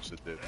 just did it.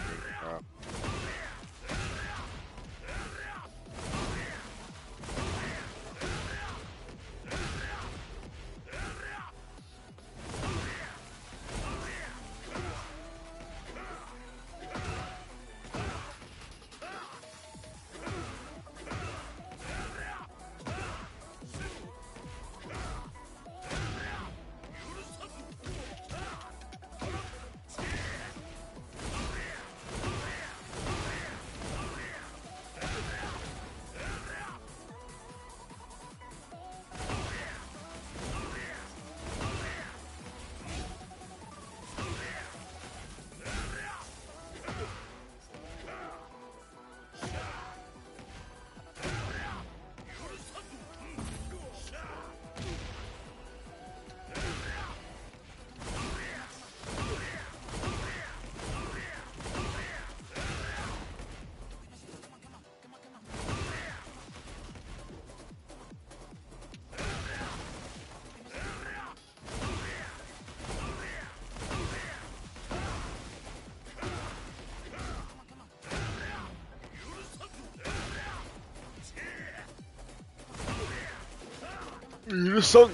Son.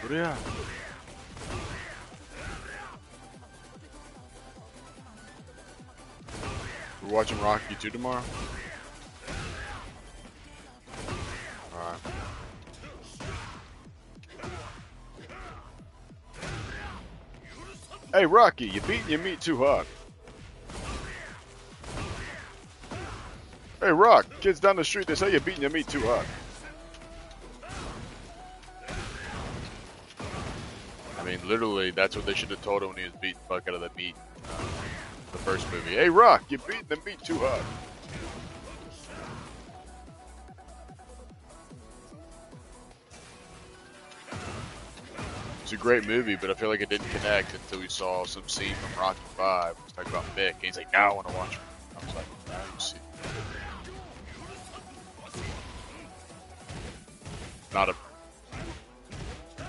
Yeah. We're watching Rocky 2 tomorrow. Alright. Hey Rocky, you beating your meat too hard. Hey Rock, kids down the street, they say you're beating your meat too hard. I mean, literally, that's what they should have told him when he was beating the fuck out of the meat. The first movie. Hey Rock, you're beating the meat too hard. It's a great movie, but I feel like it didn't connect until we saw some scene from Rocky 5. It's talking about Mick, and he's like, now I want to watch it. I was like, now you see.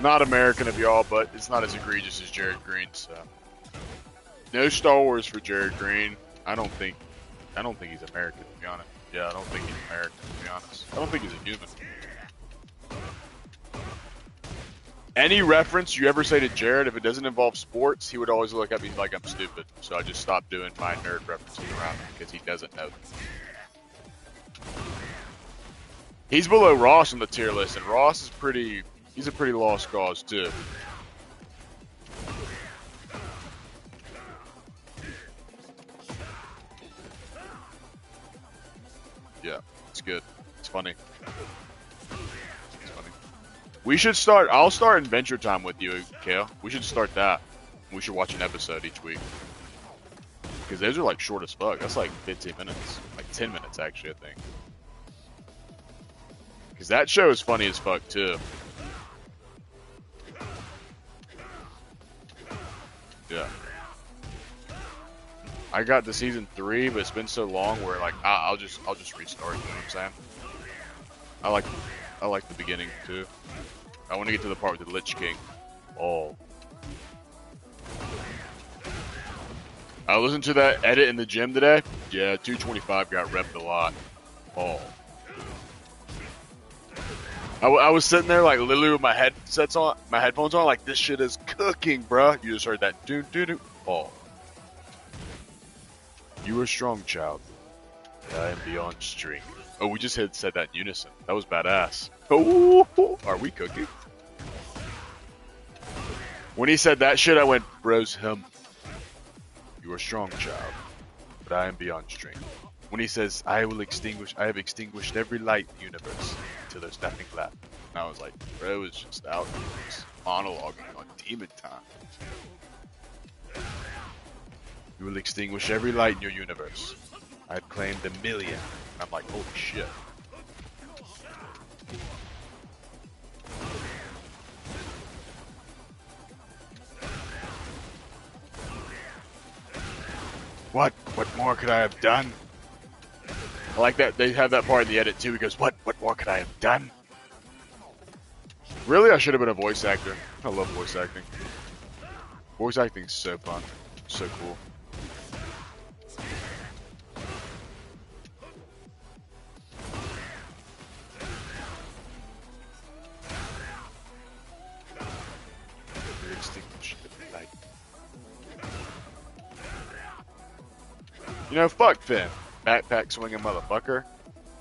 Not American of y'all, but it's not as egregious as Jared Green, so. No Star Wars for Jared Green. I don't think he's American, to be honest. Yeah, I don't think he's American, to be honest. I don't think he's a human. Any reference you ever say to Jared, if it doesn't involve sports, he would always look at me like I'm stupid. So I just stopped doing my nerd references around him because he doesn't know. He's below Ross on the tier list, and Ross is he's a pretty lost cause too. Yeah, it's good. It's funny. It's funny. We should start. I'll start Adventure Time with you, Kale. We should start that. We should watch an episode each week. Because those are like short as fuck. That's like 15 minutes. Like 10 minutes, actually, I think. Because that show is funny as fuck, too. Yeah. I got to season 3, but it's been so long where like I'll just restart. You know what I'm saying? I like the beginning too. I want to get to the part with the Lich King. Oh. I listened to that edit in the gym today. Yeah, 225 got repped a lot. Oh. I was sitting there like literally with my headphones on, like this shit is cooking, bruh. You just heard that doo doo doo. Oh. You were strong, child. I am beyond strength. Oh, we just said that in unison. That was badass. Oh, are we cooking? When he said that shit, I went, bros, him. You are strong, child, but I am beyond strength. When he says, I have extinguished every light in the universe until there's nothing left. And I was like, bro is just out just monologuing on demon time. You will extinguish every light in your universe. I had claimed 1 million. And I'm like, holy shit. What more could I have done? I like that they have that part in the edit too. He goes, what more could I have done? Really, I should have been a voice actor. I love voice acting. Voice acting is so fun, so cool. You know, fuck Finn. Backpack swinging motherfucker.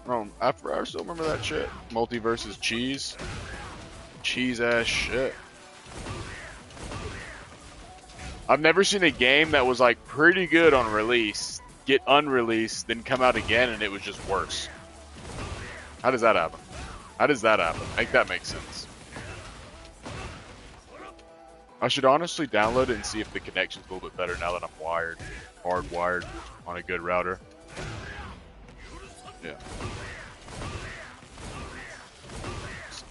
I still remember that shit. Multiverses cheese. Cheese ass shit. I've never seen a game that was like pretty good on release, get unreleased, then come out again and it was just worse. How does that happen? How does that happen? Make that make sense. I should honestly download it and see if the connection's a little bit better now that I'm hardwired on a good router. Yeah.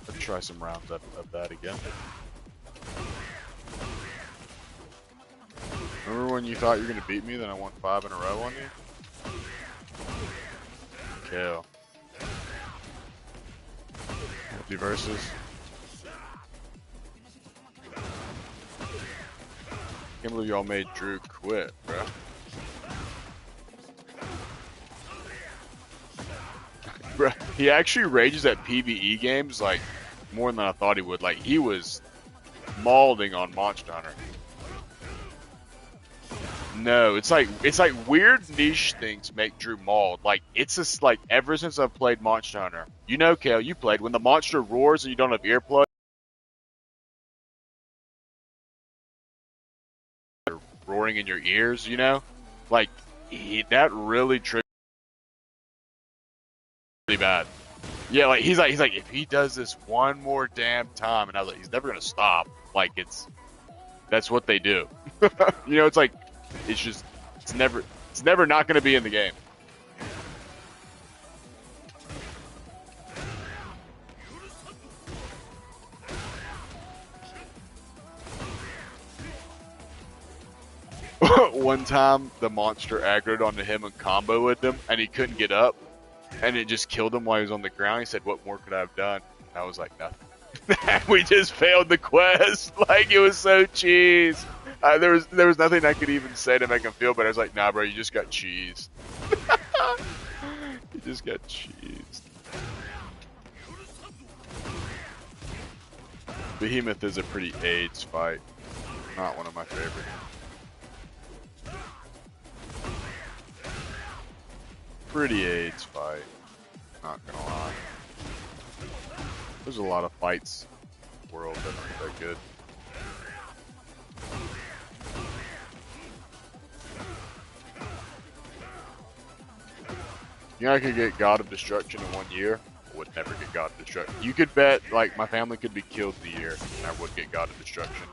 Let's try some rounds of that again. Remember when you thought you were going to beat me, then I won 5 in a row on you? Kill. Multiverses. Can't believe y'all made Drew quit, bro. Bro, he actually rages at PvE games like more than I thought he would. Like he was mauling on Monster Hunter. No, it's like weird niche things make Drew mauled. Like it's just like ever since I've played Monster Hunter. You know, Kale, you played when the monster roars and you don't have earplugs. Roaring in your ears, you know, like that really triggered really bad. Yeah, like he's like if he does this one more damn time, and I was like, he's never gonna stop. Like that's what they do. You know, it's like it's never not gonna be in the game. One time, the monster aggroed onto him and comboed him, and he couldn't get up, and it just killed him while he was on the ground. He said, "What more could I have done?" And I was like, "Nothing." We just failed the quest. Like it was so cheese. There was nothing I could even say to make him feel better. I was like, "Nah, bro, you just got cheesed." You just got cheesed. Behemoth is a pretty AIDS fight. Not one of my favorites. Pretty AIDS fight, not gonna lie. There's a lot of fights in the world that aren't that good. You know, I could get God of Destruction in 1 year. I would never get God of Destruction. You could bet, like, my family could be killed in a year, and I would get God of Destruction.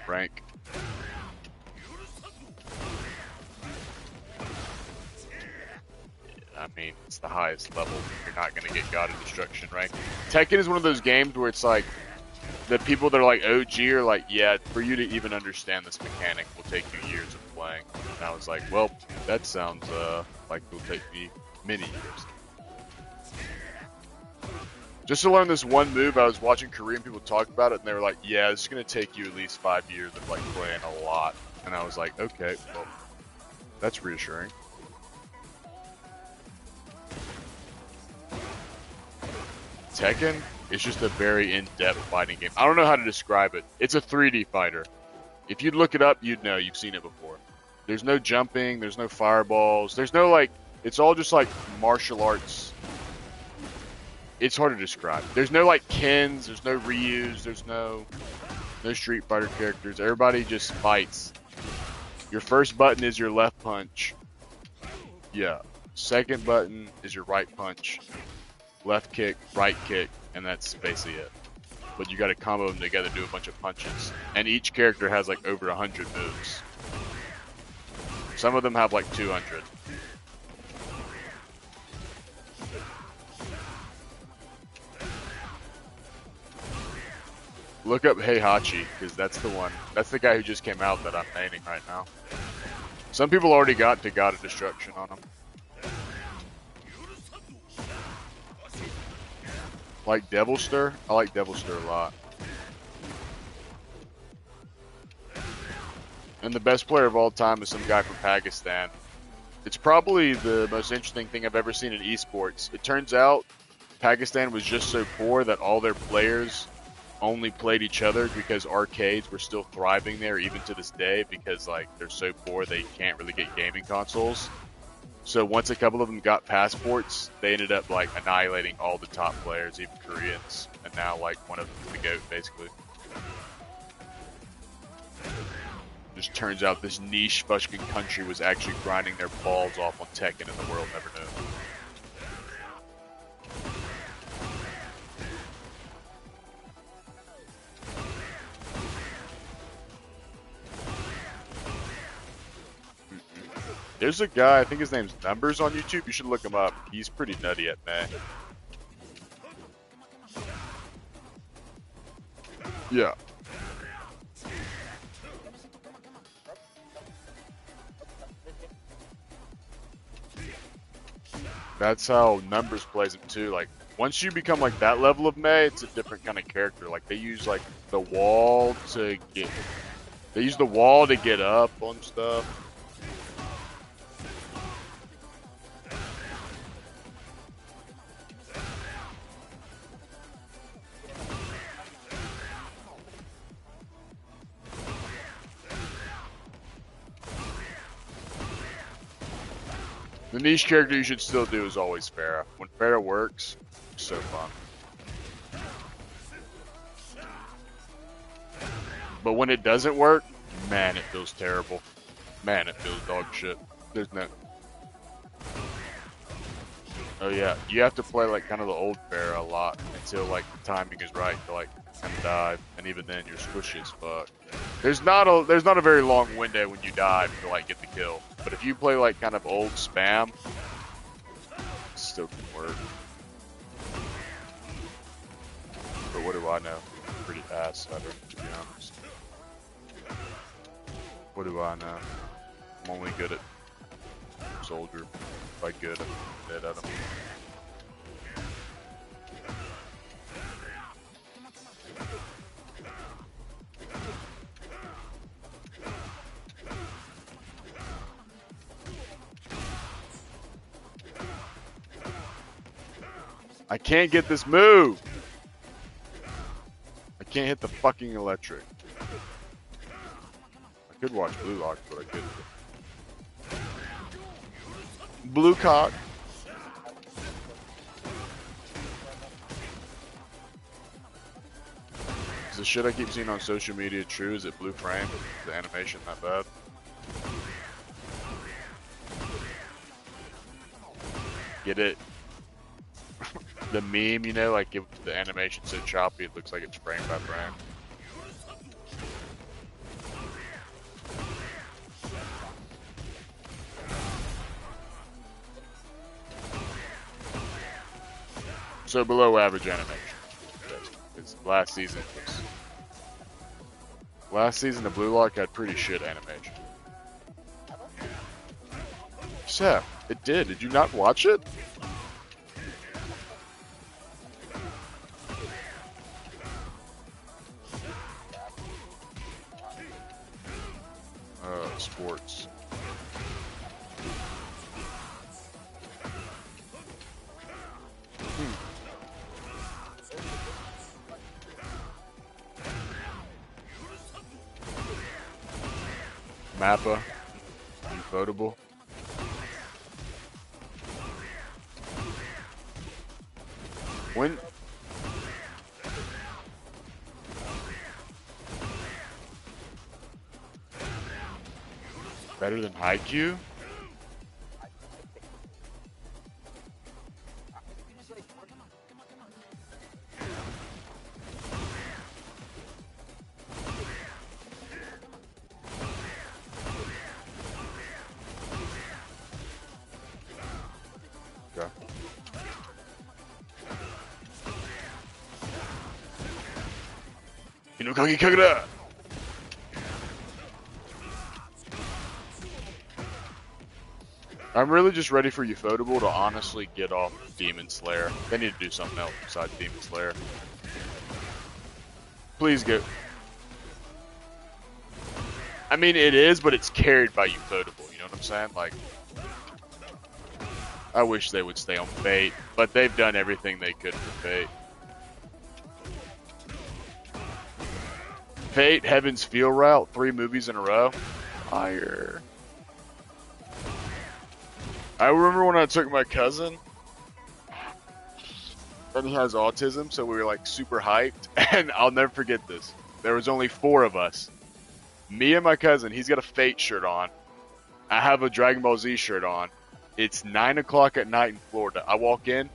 Frank. I mean, it's the highest level. You're not going to get God of Destruction, right? Tekken is one of those games where it's like, the people that are like OG are like, yeah, for you to even understand this mechanic will take you years of playing. And I was like, well, that sounds like it will take me many years. Just to learn this one move, I was watching Korean people talk about it, and they were like, yeah, it's going to take you at least 5 years of like playing a lot. And I was like, okay, well, that's reassuring. Tekken is just a very in-depth fighting game. I don't know how to describe it. It's a 3D fighter. If you'd look it up, you'd know. You've seen it before. There's no jumping. There's no fireballs. There's no, like, it's all just, like, martial arts. It's hard to describe. There's no, like, Kens. There's no Ryus. There's no Street Fighter characters. Everybody just fights. Your first button is your left punch. Yeah. Second button is your right punch. Left kick, right kick, and that's basically it. But you gotta combo them together, do a bunch of punches. And each character has like over 100 moves. Some of them have like 200. Look up Heihachi, because that's the one. That's the guy who just came out that I'm maining right now. Some people already got to God of Destruction on him. Like Devil Stir? I like Devil Stir a lot. And the best player of all time is some guy from Pakistan. It's probably the most interesting thing I've ever seen in esports. It turns out Pakistan was just so poor that all their players only played each other because arcades were still thriving there even to this day because like they're so poor they can't really get gaming consoles. So once a couple of them got passports, they ended up like annihilating all the top players, even Koreans, and now like one of them is the GOAT basically. Just turns out this niche fucking country was actually grinding their balls off on Tekken and the world never knew. There's a guy, I think his name's Numbers on YouTube. You should look him up. He's pretty nutty at May. Yeah. That's how Numbers plays him too. Like once you become like that level of May, it's a different kind of character. Like they use like the wall to get. They use the wall to get up on stuff. The niche character you should still do is always Pharah. When Pharah works, it's so fun. But when it doesn't work, man, it feels terrible. Man, it feels dog shit. There's no... Oh yeah, you have to play like kind of the old Pharah a lot until like the timing is right to like kind of dive, and even then you're squishy as fuck. There's not a very long window when you dive to like get the kill, but if you play like kind of old spam, it still can work. But what do I know? I'm pretty ass at it, to be honest. What do I know? I'm only good at soldier. If I good, I'm dead at him. I can't get this move! I can't hit the fucking electric. I could watch Blue Lock, but I couldn't. Blue Cock. Is the shit I keep seeing on social media true? Is it blue frame? Is the animation that bad? Get it? The meme, you know, like if the animation's so choppy, it looks like it's frame by frame. So below average animation. Because last season the Blue Lock had pretty shit animation. Seth, it did. Did you not watch it? Sports. Mappa, Ufotable. When better than Heihachi? Inokage Kagura! I'm really just ready for Ufotable to honestly get off Demon Slayer. They need to do something else besides Demon Slayer. Please go. I mean, it is, but it's carried by Ufotable, you know what I'm saying? Like, I wish they would stay on Fate, but they've done everything they could for Fate. Fate, Heaven's Feel Route, 3 movies in a row. Fire. I remember when I took my cousin, and he has autism, so we were like super hyped, and I'll never forget this. There was only 4 of us. Me and my cousin, he's got a Fate shirt on. I have a Dragon Ball Z shirt on. It's 9 o'clock at night in Florida. I walk in,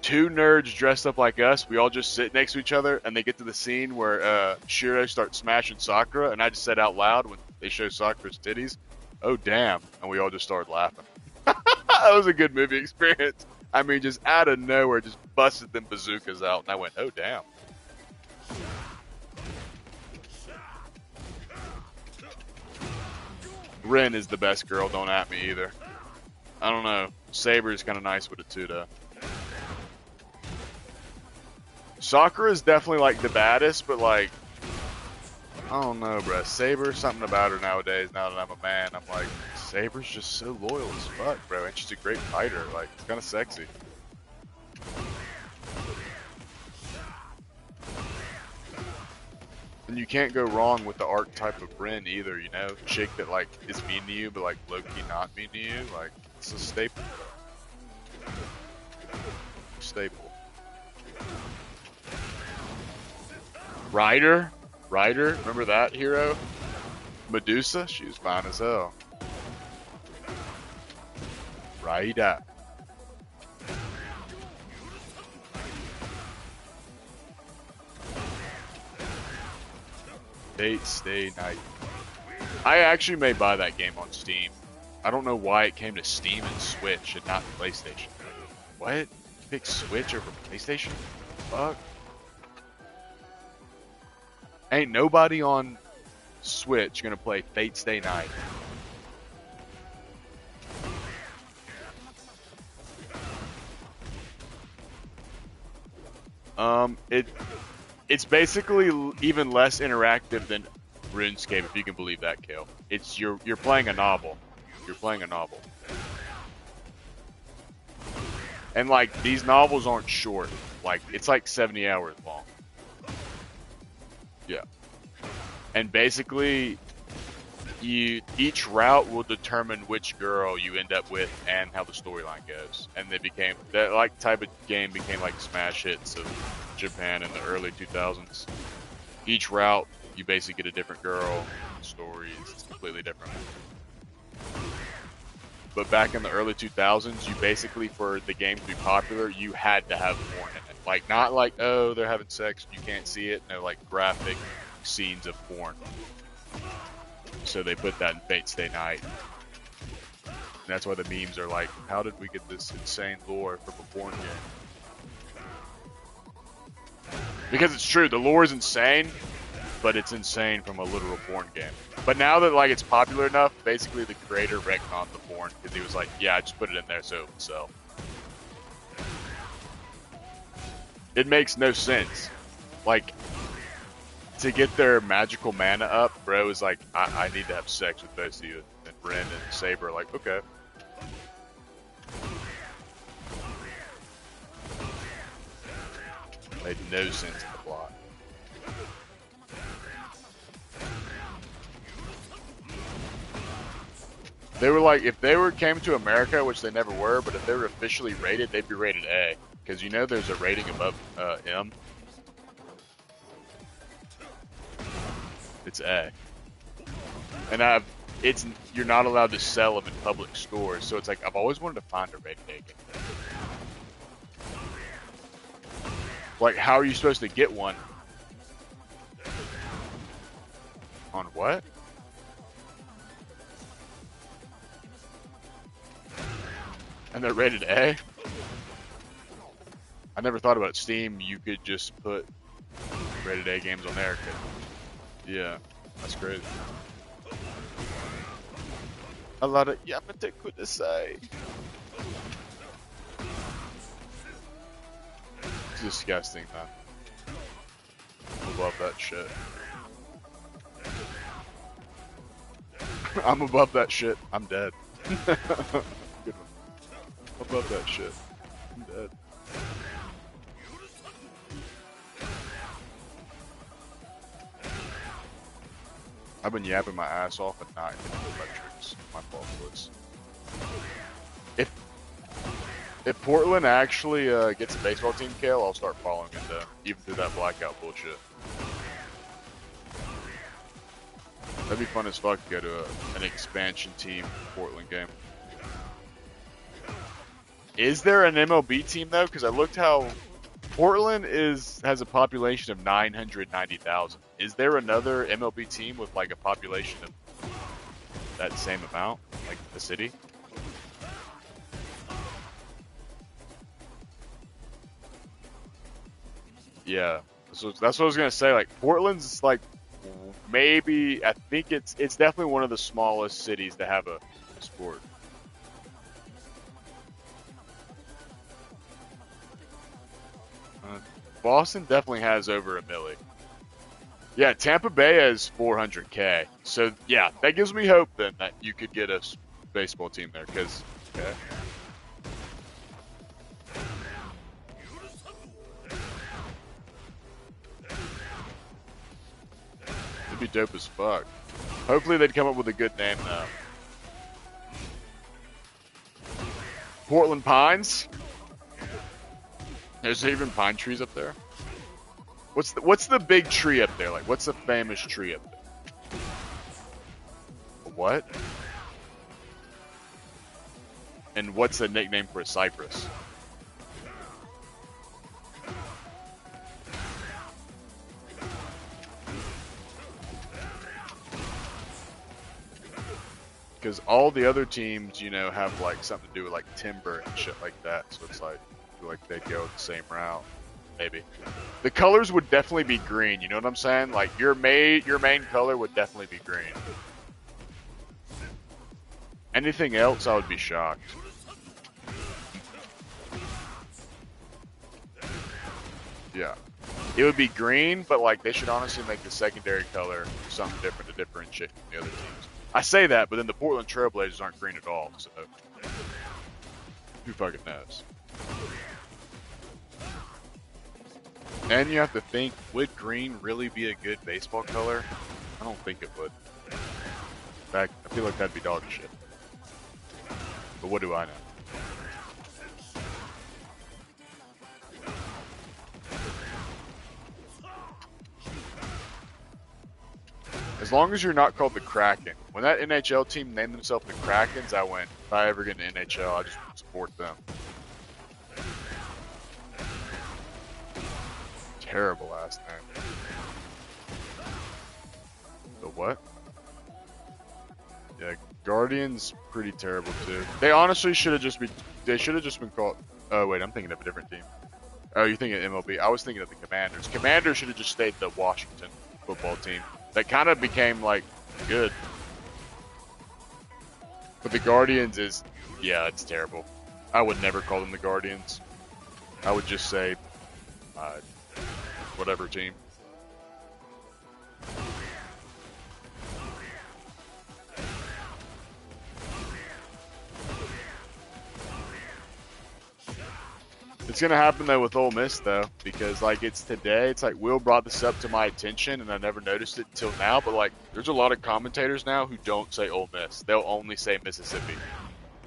2 nerds dressed up like us. We all just sit next to each other, and they get to the scene where Shiro starts smashing Sakura, and I just said out loud when they show Sakura's titties, "Oh damn!" And we all just started laughing. That was a good movie experience. I mean, just out of nowhere, just busted them bazookas out, and I went, "Oh damn!" Rin is the best girl. Don't at me either. I don't know. Saber is kind of nice with it too, though. Sakura is definitely like the baddest, but like, I don't know, bro. Saber, something about her nowadays. Now that I'm a man, I'm like, Saber's just so loyal as fuck, bro. And she's a great fighter. Like, it's kind of sexy. And you can't go wrong with the archetype of Rin either, you know? Chick that, like, is mean to you, but, like, low-key not mean to you. Like, it's a staple. Staple. Ryder? Remember that hero? Medusa? She was fine as hell. Ryder. Fate Stay Night. I actually may buy that game on Steam. I don't know why it came to Steam and Switch and not PlayStation. What? You pick Switch over PlayStation? Fuck. Ain't nobody on Switch gonna play Fate Stay Night. It's basically even less interactive than RuneScape, if you can believe that, Kale. It's you're playing a novel. You're playing a novel. And like these novels aren't short. Like it's like 70 hours long. Yeah. And basically each route will determine which girl you end up with and how the storyline goes. And they became that like type of game became like smash hits of Japan in the early 2000s. Each route you basically get a different girl, stories, it's completely different. But back in the early 2000s, you basically, for the game to be popular, you had to have porn in it. Like, not like, oh, they're having sex, you can't see it. No, like, graphic scenes of porn. So they put that in Fate Stay Night. And that's why the memes are like, how did we get this insane lore from a porn game? Because it's true, the lore is insane, but it's insane from a literal porn game. But now that like it's popular enough, basically the creator retconned the porn because he was like, yeah, I just put it in there so it would sell. It makes no sense. Like, to get their magical mana up, bro is like, I need to have sex with both of you. And Ren and Saber are like, okay. Made no sense in the plot. They were like, if they came to America, which they never were, but if they were officially rated, they'd be rated A. Because you know there's a rating above M. It's A. And you're not allowed to sell them in public stores, so it's like, I've always wanted to find a rated A game. Like, how are you supposed to get one? On what? And they're rated A? I never thought about Steam. You could just put rated A games on there. Yeah, that's crazy. A lot of Yamete Kudasai. It's disgusting, man. I love that shit. I'm above that shit. I'm dead. Good one. Above that shit. I'm dead. I've been yapping my ass off and not hitting the electrics. My fault, boys. If Portland actually gets a baseball team, Kale, I'll start following it though, even through that blackout bullshit. That'd be fun as fuck to go to an expansion team Portland game. Is there an MLB team though? Because I looked how Portland has a population of 990,000. Is there another MLB team with like a population of that same amount, like the city? Yeah, so that's what I was gonna say. Like Portland's like maybe I think it's definitely one of the smallest cities to have a sport. Boston definitely has over 1 million. Yeah, Tampa Bay has 400K. So yeah, that gives me hope then that you could get a baseball team there. Because okay. It'd be dope as fuck. Hopefully they'd come up with a good name though. Portland Pines. There's even pine trees up there. What's the big tree up there? Like, what's the famous tree up there? What? And what's the nickname for a cypress? Because all the other teams, you know, have like something to do with like timber and shit like that. So it's like, I feel like they'd go the same route. Maybe. The colors would definitely be green, you know what I'm saying? Like your main color would definitely be green. Anything else, I would be shocked. Yeah. It would be green, but like they should honestly make the secondary color something different to differentiate from the other teams. I say that, but then the Portland Trailblazers aren't green at all, so who fucking knows? And you have to think, would green really be a good baseball color? I don't think it would. In fact, I feel like that'd be dog shit. But what do I know? As long as you're not called the Kraken. When that NHL team named themselves the Krakens, I went, if I ever get into NHL, I just support them. Terrible ass name. The what? Yeah, Guardians pretty terrible too. They honestly should have just been called. Oh wait, I'm thinking of a different team. Oh, you're thinking of MLB. I was thinking of the Commanders. Commanders should have just stayed the Washington football team. That kind of became like good. But the Guardians is, yeah, it's terrible. I would never call them the Guardians. I would just say, whatever team. It's gonna happen though with Ole Miss though, because like it's today. It's like Will brought this up to my attention, and I never noticed it until now. But like, there's a lot of commentators now who don't say Ole Miss; they'll only say Mississippi,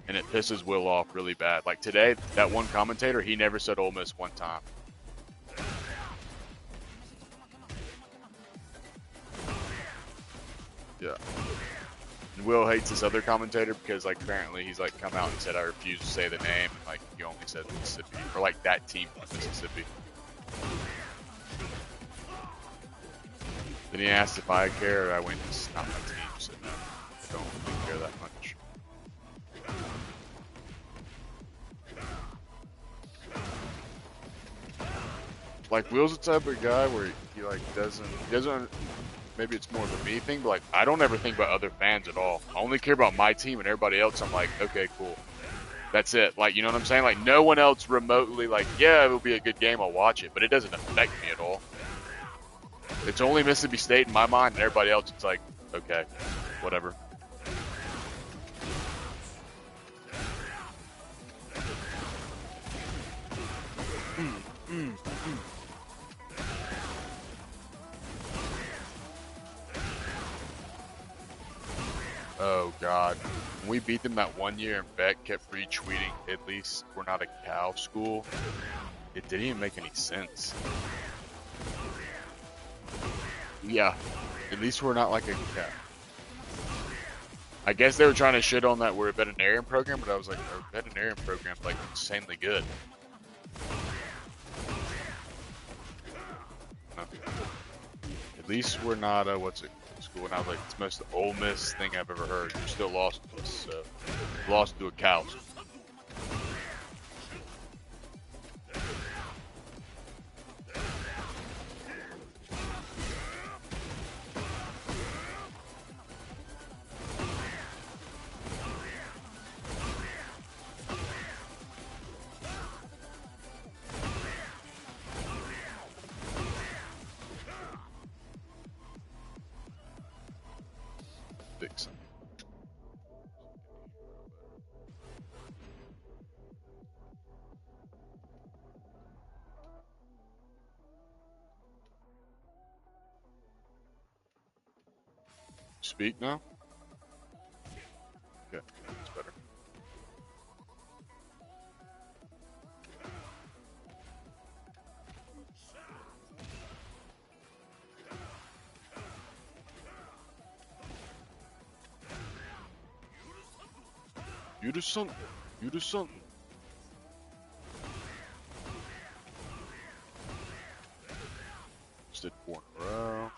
and it pisses Will off really bad. Like today, that one commentator, he never said Ole Miss one time. Yeah. And Will hates this other commentator because, like, apparently he's, like, come out and said, I refuse to say the name, and, like, he only said Mississippi, or, like, that team from Mississippi. Then he asked if I care, I went, it's not my team, so no, I don't really care that much. Like, Will's the type of guy where he, like, doesn't, maybe it's more of a me thing, but like I don't ever think about other fans at all. I only care about my team, and everybody else I'm like, okay, cool. That's it. Like, you know what I'm saying? Like no one else remotely like, yeah, it'll be a good game, I'll watch it, but it doesn't affect me at all. It's only Mississippi State in my mind, and everybody else it's like, okay, whatever. God. When we beat them that one year and Beck kept retweeting, at least we're not a cow school, it didn't even make any sense. Yeah, at least we're not like a cow. I guess they were trying to shit on that we're a veterinarian program, but I was like, our veterinarian program's like insanely good. No. At least we're not a what's it school, and I was like, it's the most Ole Miss thing I've ever heard. You still lost to us, so lost to a cow. Dixon. Speak now? Okay, that's better. You do something. You do something. Just did 4 in a row.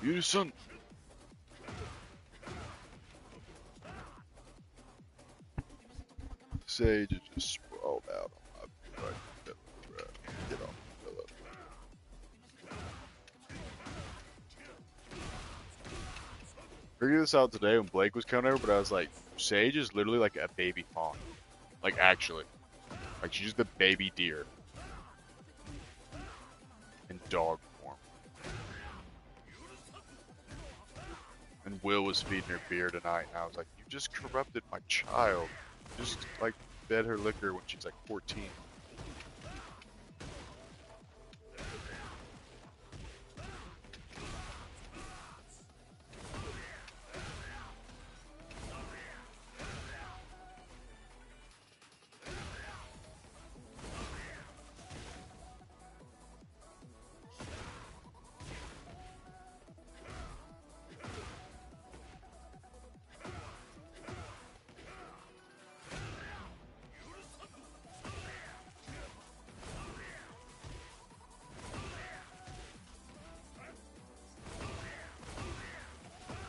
You do something. Sage is just sprawled out on my right. Get off the pillow. Figured this out today when Blake was coming over, but I was like, Sage is literally like a baby fawn. Like, actually. Like, she's just a baby deer. In dog form. And Will was feeding her beer tonight, and I was like, you just corrupted my child. Just, like, fed her liquor when she's like 14.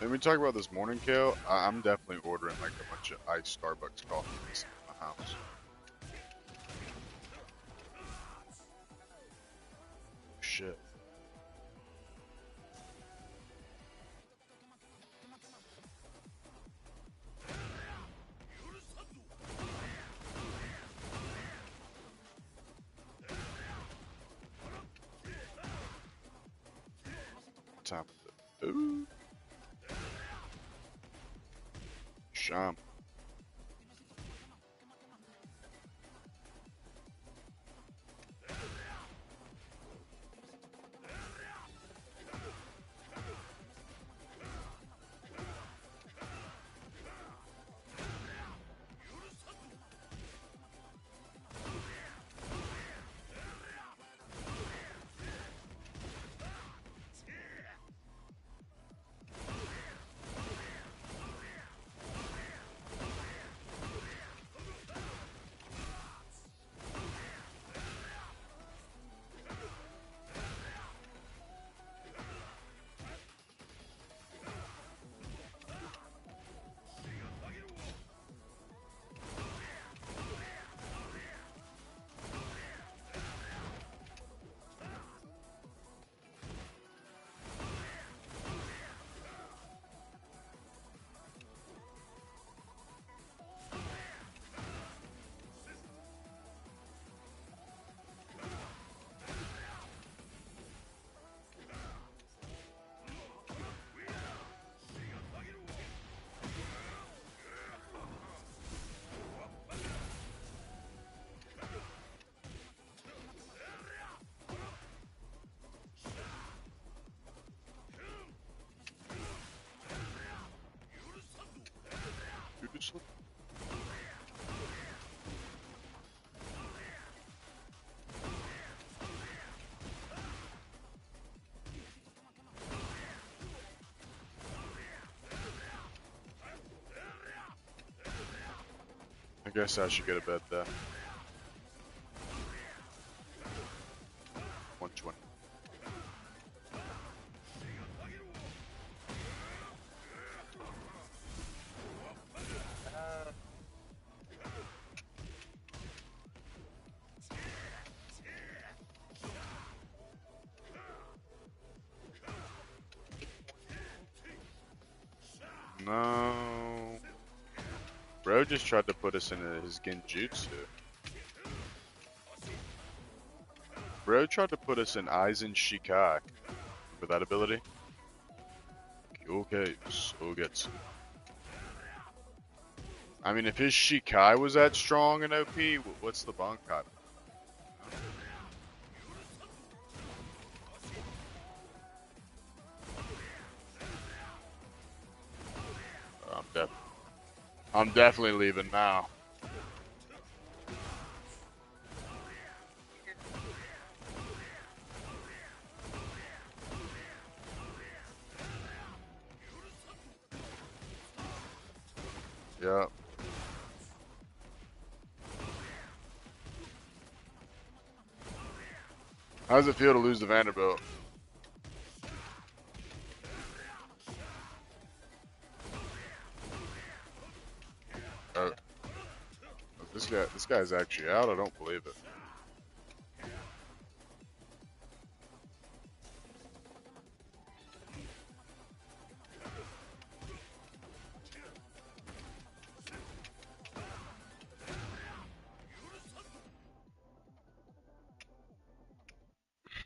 Let me talk about this morning, Kale. I'm definitely ordering like a bunch of iced Starbucks coffees in my house. Shit. What time is it? Ooh. Sham. useless. I guess I should go to bed then. 120. No. Bro just tried to put us into his genjutsu. Bro tried to put us in Aizen Shikai. For that ability? Okay, so gets. I mean, if his Shikai was that strong in OP, what's the Bankai? I'm definitely leaving now. Yeah. How does it feel to lose the Vanderbilt? This guy's actually out. I don't believe it.